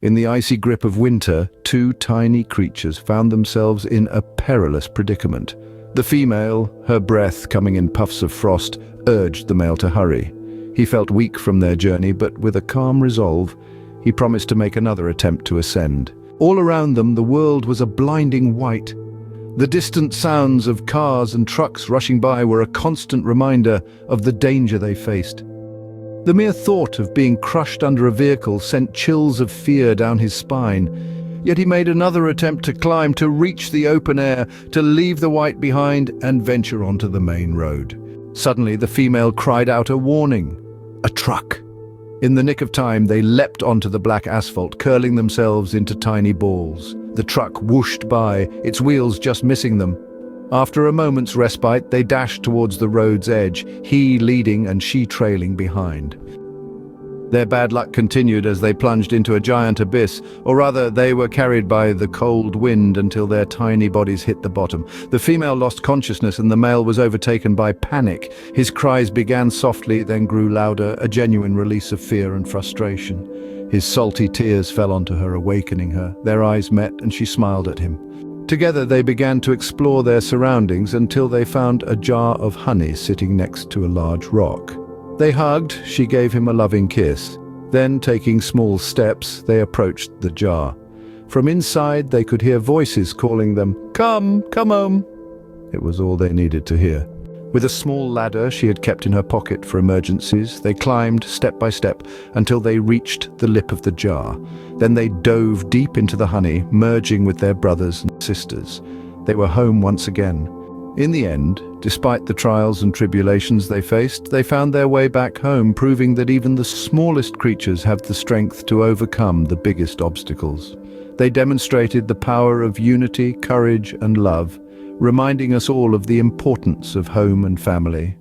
In the icy grip of winter, two tiny creatures found themselves in a perilous predicament. The female, her breath coming in puffs of frost, urged the male to hurry. He felt weak from their journey, but with a calm resolve, he promised to make another attempt to ascend. All around them, the world was a blinding white. The distant sounds of cars and trucks rushing by were a constant reminder of the danger they faced. The mere thought of being crushed under a vehicle sent chills of fear down his spine. Yet he made another attempt to climb, to reach the open air, to leave the white behind and venture onto the main road. Suddenly, the female cried out a warning. A truck! In the nick of time, they leapt onto the black asphalt, curling themselves into tiny balls. The truck whooshed by, its wheels just missing them. After a moment's respite, they dashed towards the road's edge, he leading and she trailing behind. Their bad luck continued as they plunged into a giant abyss, or rather, they were carried by the cold wind until their tiny bodies hit the bottom. The female lost consciousness and the male was overtaken by panic. His cries began softly, then grew louder, a genuine release of fear and frustration. His salty tears fell onto her, awakening her. Their eyes met and she smiled at him. Together they began to explore their surroundings until they found a jar of honey sitting next to a large rock. They hugged, she gave him a loving kiss. Then, taking small steps, they approached the jar. From inside they could hear voices calling them, "Come home." It was all they needed to hear. With a small ladder she had kept in her pocket for emergencies, they climbed step by step until they reached the lip of the jar. Then they dove deep into the honey, merging with their brothers and sisters. They were home once again. In the end, despite the trials and tribulations they faced, they found their way back home, proving that even the smallest creatures have the strength to overcome the biggest obstacles. They demonstrated the power of unity, courage, and love, reminding us all of the importance of home and family.